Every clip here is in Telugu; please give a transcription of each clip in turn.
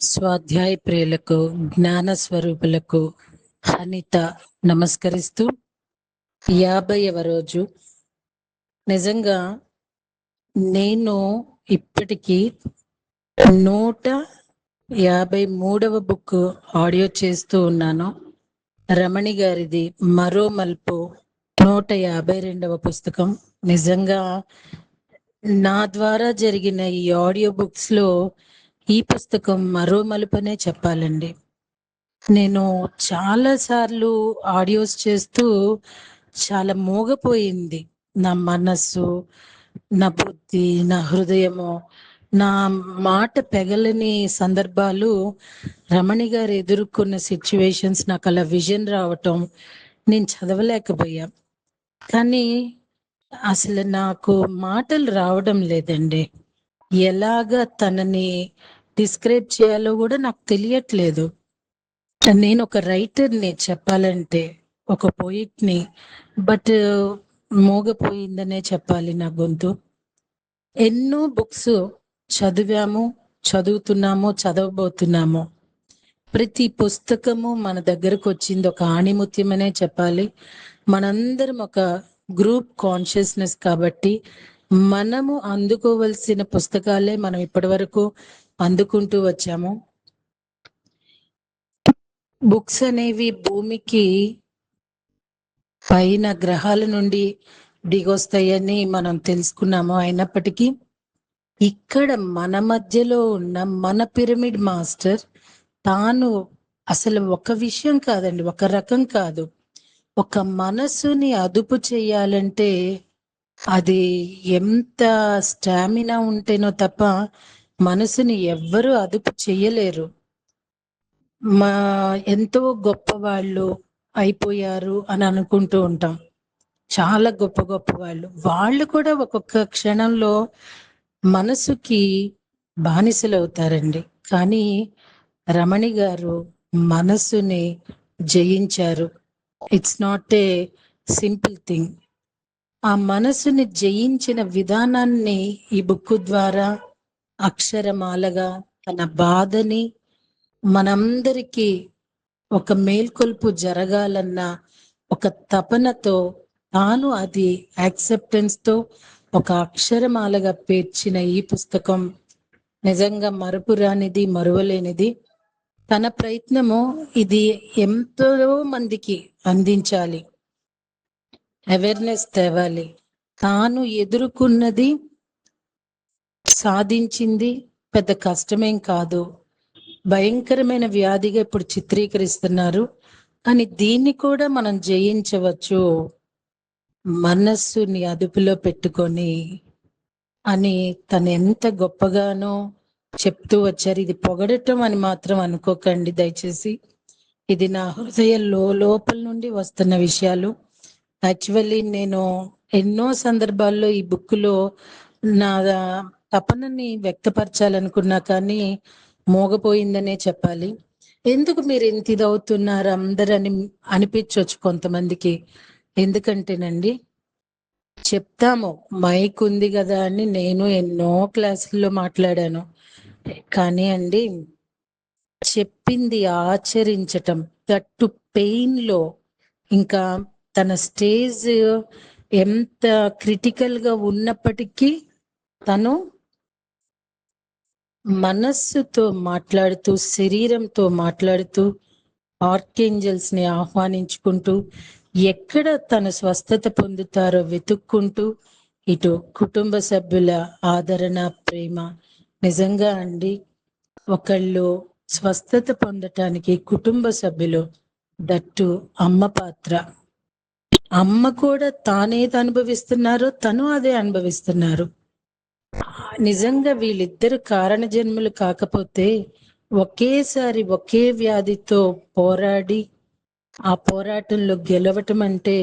స్వాధ్యాయ ప్రియులకు, జ్ఞాన స్వరూపులకు అనిత నమస్కరిస్తూ 50వ రోజు. నిజంగా నేను ఇప్పటికీ 153వ బుక్ ఆడియో చేస్తూ ఉన్నాను. రమణి గారిది మరో మలుపు 152వ పుస్తకం. నిజంగా నా ద్వారా జరిగిన ఈ ఆడియో బుక్స్ లో ఈ పుస్తకం మరో మలుపనే చెప్పాలండి. నేను చాలా సార్లు ఆడియోస్ చేస్తూ చాలా మోగపోయింది నా మనస్సు, నా బుద్ధి, నా హృదయము. నా మాట పెగలని సందర్భాలు, రమణి గారు ఎదుర్కొన్న సిచ్యువేషన్స్ నాకు అలా విజన్ రావటం నేను చదవలేకపోయా. కానీ అసలు నాకు మాటలు రావడం లేదండి. ఎలాగా తనని డిస్క్రైబ్ చేయాలో కూడా నాకు తెలియట్లేదు. నేను ఒక రైటర్ని చెప్పాలంటే, ఒక పోయిట్ని, బట్ మోగపోయిందనే చెప్పాలి నా గొంతు. ఎన్నో బుక్స్ చదివాము, చదువుతున్నాము, చదవబోతున్నాము. ప్రతి పుస్తకము మన దగ్గరకు వచ్చింది ఒక ఆణిముత్యమనే చెప్పాలి. మనందరం ఒక గ్రూప్ కాన్షియస్నెస్ కాబట్టి మనము అందుకోవలసిన పుస్తకాలే మనం ఇప్పటి వరకు అందుకుంటూ వచ్చాము. బుక్స్ అనేవి భూమికి పైన గ్రహాల నుండి దిగొస్తాయని మనం తెలుసుకున్నాము. అయినప్పటికీ ఇక్కడ మన మధ్యలో ఉన్న మన పిరమిడ్ మాస్టర్ తాను అసలు ఒక విషయం కాదండి, ఒక రకం కాదు, ఒక మనసుని అదుపు చేయాలంటే అది ఎంత స్టామినా ఉంటేనో తప్ప మనసుని ఎవ్వరూ అదుపు చెయ్యలేరు. మా ఎంతో గొప్ప వాళ్ళు అయిపోయారు అని అనుకుంటూ ఉంటాం. చాలా గొప్ప గొప్ప వాళ్ళు కూడా ఒక్కొక్క క్షణంలో మనసుకి బానిసలు అవుతారండి. కానీ రమణి గారు మనసుని జయించారు. It's not a simple thing. ఆ మనసుని జయించిన విధానాన్ని ఈ బుక్ ద్వారా అక్షరమాలగా తన బాధని మనందరికీ ఒక మేల్కొల్పు జరగాలన్న ఒక తపనతో తాను అది యాక్సెప్టెన్స్ తో ఒక అక్షరమాలగా పేర్చిన ఈ పుస్తకం నిజంగా మరుపురానిది, మరువలేనిది. తన ప్రయత్నము ఇది ఎంతో మందికి అందించాలి, అవేర్నెస్ తేవాలి. తాను ఎదుర్కొన్నది, సాధించింది పెద్ద కష్టమేం కాదు. భయంకరమైన వ్యాధిగా ఇప్పుడు చిత్రీకరిస్తున్నారు, కానీ దీన్ని కూడా మనం జయించవచ్చు మనస్సుని అదుపులో పెట్టుకొని అని తను ఎంత గొప్పగానో చెప్తూ వచ్చారు. ఇది పొగడటం అని మాత్రం అనుకోకండి దయచేసి. ఇది నా హృదయ లోపల నుండి వస్తున్న విషయాలు. యాక్చువల్లీ నేను ఎన్నో సందర్భాల్లో ఈ బుక్ లో నా తపనని వ్యక్తపరచాలనుకున్నా, కానీ మోగపోయిందనే చెప్పాలి. ఎందుకు మీరు ఇంత ఇది అవుతున్నారు అందరని అనిపించవచ్చు కొంతమందికి. ఎందుకంటేనండి, చెప్తాము మైక్ ఉంది కదా అని నేను ఎన్నో క్లాసుల్లో మాట్లాడాను. కానీ అండి, చెప్పింది ఆచరించటం, దట్టు పెయిన్ లో, ఇంకా తన స్టేజ్ ఎంత క్రిటికల్ గా ఉన్నప్పటికీ తను మనస్సుతో మాట్లాడుతూ, శరీరంతో మాట్లాడుతూ, ఆర్కేంజల్స్ ని ఆహ్వానించుకుంటూ, ఎక్కడ తను స్వస్థత పొందుతారో వెతుక్కుంటూ, ఇటు కుటుంబ సభ్యుల ఆదరణ, ప్రేమ. నిజంగా అండి, ఒకళ్ళు స్వస్థత పొందటానికి కుటుంబ సభ్యులు, దట్టు అమ్మ పాత్ర. అమ్మ కూడా తానేది అనుభవిస్తున్నారో తను అదే అనుభవిస్తున్నారు. నిజంగా వీళ్ళిద్దరు కారణ జన్మలు కాకపోతే ఒకేసారి ఒకే వ్యాధితో పోరాడి ఆ పోరాటంలో గెలవటం అంటే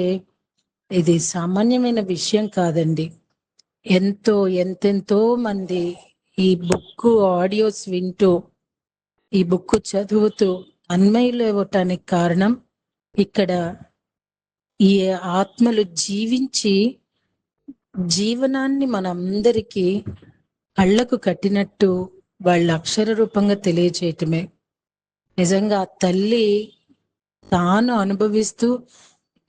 ఇది సామాన్యమైన విషయం కాదండి. ఎంతెంతో మంది ఈ బుక్ ఆడియోస్ వింటూ, ఈ బుక్ చదువుతూ అన్మయులు ఇవ్వటానికి కారణం ఇక్కడ ఈ ఆత్మలు జీవించి జీవనాన్ని మనందరికీ కళ్ళకు కట్టినట్టు వాళ్ళ అక్షర రూపంగా తెలియచేయటమే. నిజంగా ఆ తల్లి తాను అనుభవిస్తూ,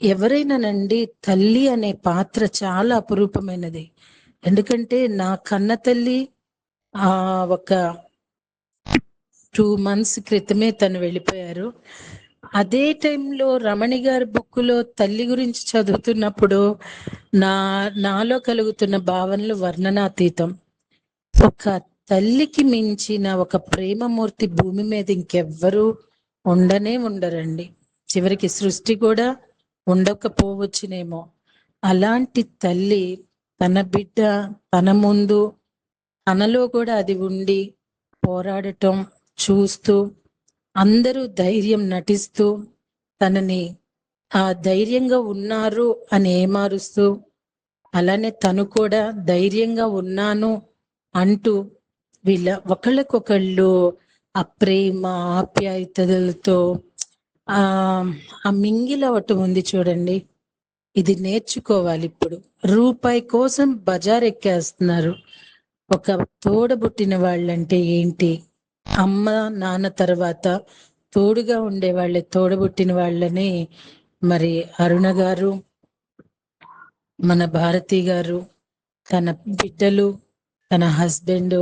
ఎవరైనానండి, తల్లి అనే పాత్ర చాలా అపురూపమైనది. ఎందుకంటే నా కన్న తల్లి ఒక 2 months క్రితమే తను వెళ్ళిపోయారు. అదే టైంలో రమణి గారి బుక్కులో తల్లి గురించి చదువుతున్నప్పుడు నాలో కలుగుతున్న భావనలు వర్ణనాతీతం. ఒక తల్లికి మించిన ఒక ప్రేమమూర్తి భూమి మీద ఇంకెవ్వరూ ఉండరండి. చివరికి సృష్టి కూడా ఉండకపోవచ్చునేమో. అలాంటి తల్లి తన బిడ్డ తన ముందు, తనలో కూడా అది ఉండి పోరాడటం చూస్తూ, అందరూ ధైర్యం నటిస్తూ తనని ధైర్యంగా ఉన్నారు అని ఏమారుస్తూ, అలానే తను కూడా ధైర్యంగా ఉన్నాను అంటూ వీళ్ళ ఒకళ్ళకొకళ్ళు ఆ ప్రేమ ఆప్యాయతలతో ఆ మింగిలవటం ఉంది చూడండి. ఇది నేర్చుకోవాలి. ఇప్పుడు రూపాయి కోసం బజార్ ఎక్కేస్తున్నారు. ఒక తోడబుట్టిన వాళ్ళంటే ఏంటి, అమ్మ నాన్న తర్వాత తోడుగా ఉండే వాళ్ళే తోడబుట్టిన వాళ్ళని మరి అరుణ గారు, మన భారతి గారు, తన బిడ్డలు, తన హస్బెండ్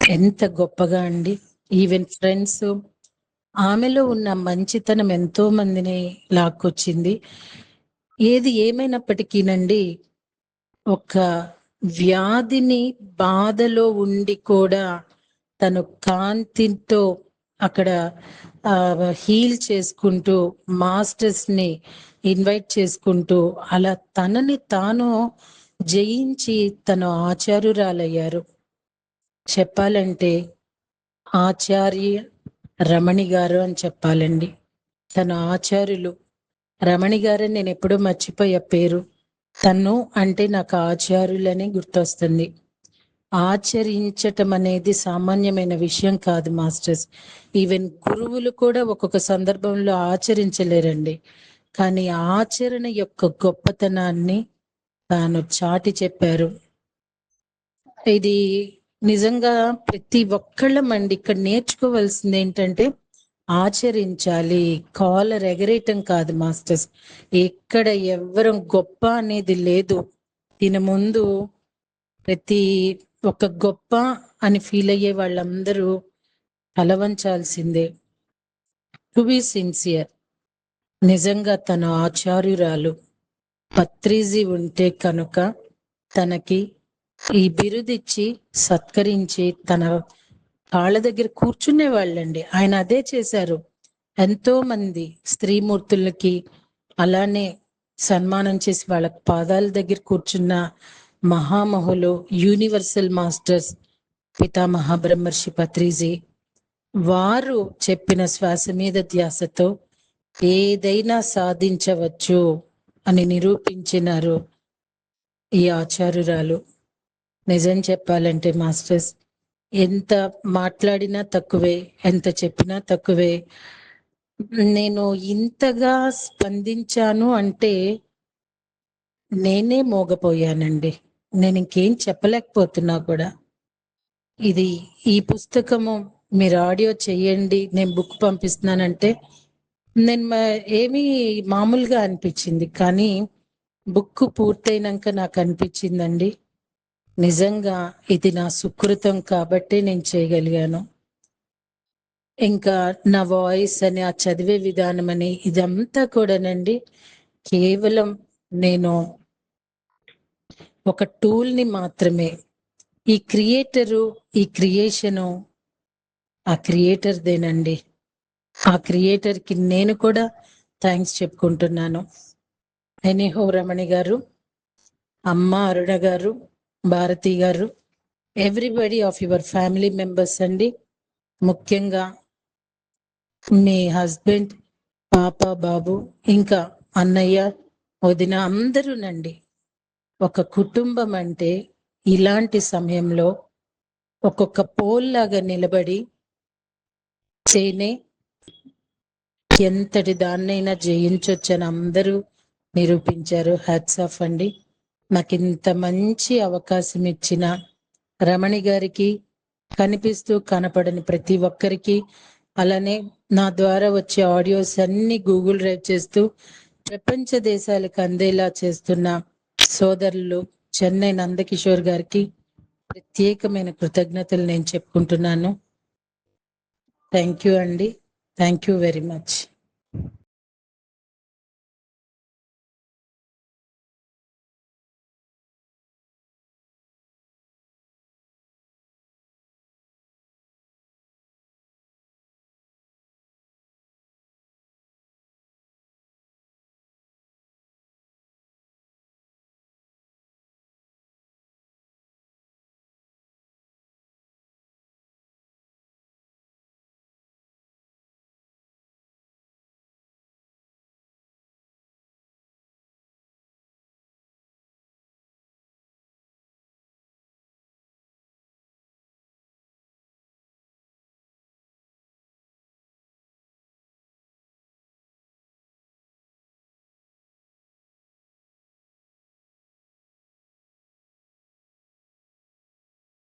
ఎంత గొప్పగా అండి. ఈవెన్ ఫ్రెండ్స్, ఆమెలో ఉన్న మంచితనం ఎంతో మందిని లాక్కొచ్చింది. ఏది ఏమైనప్పటికీనండి, ఒక వ్యాధిని బాధలో ఉండి కూడా తను కాంతితో అక్కడ హీల్ చేసుకుంటూ, మాస్టర్స్ ని ఇన్వైట్ చేసుకుంటూ, అలా తనని తాను జయించి తను ఆచార్యురాలయ్యారు. చెప్పాలంటే ఆచార్య రమణి గారు అని చెప్పాలండి. తన ఆచార్యులు రమణి గారని నేను ఎప్పుడూ మర్చిపోయే పేరు. తను అంటే నాకు ఆచార్యులని గుర్తొస్తుంది. ఆచరించటం అనేది సామాన్యమైన విషయం కాదు మాస్టర్స్. ఈవెన్ గురువులు కూడా ఒక్కొక్క సందర్భంలో ఆచరించలేరండి. కానీ ఆచరణ యొక్క గొప్పతనాన్ని తాను చాటి చెప్పారు. ఇది నిజంగా ప్రతి ఒక్కళ్ళం అండి ఇక్కడ నేర్చుకోవాల్సింది ఏంటంటే, ఆచరించాలి. కాలర్ ఎగరేయటం కాదు మాస్టర్స్. ఎక్కడ ఎవ్వరం గొప్ప అనేది లేదు. దీని ముందు ప్రతి ఒక గొప్ప అని ఫీల్ అయ్యే వాళ్ళందరూ తలవంచాల్సిందే. To be sincere. నిజంగా తన ఆచార్యురాలు పత్రిజీ ఉంటే కనుక తనకి ఈ బిరుదిచ్చి సత్కరించి తన కాళ్ళ దగ్గర కూర్చునే వాళ్ళండి. ఆయన అదే చేశారు. ఎంతో మంది స్త్రీమూర్తులకి అలానే సన్మానం చేసి వాళ్ళ పాదాల దగ్గర కూర్చున్న మహామహులు, యూనివర్సల్ మాస్టర్స్ పితామహ బ్రహ్మర్షి పత్రిజీ, వారు చెప్పిన శ్వాస మీద ధ్యాసతో ఏదైనా సాధించవచ్చు అని నిరూపించినారు ఈ ఆచార్యురాలు. నిజం చెప్పాలంటే మాస్టర్స్, ఎంత మాట్లాడినా తక్కువే, ఎంత చెప్పినా తక్కువే. నేను ఇంతగా స్పందించాను అంటే నేనే మోగపోయానండి. నేను ఇంకేం చెప్పలేకపోతున్నా కూడా. ఇది ఈ పుస్తకము మీరు ఆడియో చెయ్యండి, నేను బుక్ పంపిస్తున్నానంటే నేను ఏమీ మామూలుగా అనిపించింది. కానీ బుక్ పూర్తయినాక నాకు అనిపించిందండి, నిజంగా ఇది నా సుకృతం కాబట్టి నేను చేయగలిగాను. ఇంకా నా వాయిస్ అని, ఆ చదివే విధానం అని, ఇదంతా కూడానండి కేవలం నేను ఒక టూల్ని మాత్రమే. ఈ క్రియేటరు, ఈ క్రియేషను ఆ క్రియేటర్దేనండి. ఆ క్రియేటర్కి నేను కూడా థ్యాంక్స్ చెప్పుకుంటున్నాను. ఎనీహో రమణి గారు, అమ్మ అరుణ గారు, భారతి గారు, everybody of your family members అండి. ముఖ్యంగా మీ హస్బెండ్, పాప, బాబు, ఇంకా అన్నయ్య, వదిన అందరూనండి. ఒక కుటుంబం అంటే ఇలాంటి సమయంలో ఒక్కొక్క పోల్ లాగా నిలబడి చేనే ఎంతటి దాన్నైనా జయించొచ్చని అందరూ నిరూపించారు. హ్యాట్స్ ఆఫ్ అండి. నాకు ఇంత మంచి అవకాశం ఇచ్చిన రమణి గారికి, కనిపిస్తూ కనపడని ప్రతి ఒక్కరికి, అలానే నా ద్వారా వచ్చే ఆడియోస్ అన్ని గూగుల్ డ్రైవ్ చేస్తూ ప్రపంచ దేశాలకు అందేలా చేస్తున్న సోదరులు చెన్నై నందకిషోర్ గారికి ప్రత్యేకమైన కృతజ్ఞతలు నేను చెప్పుకుంటున్నాను. థ్యాంక్ యూ అండి. Thank you very much.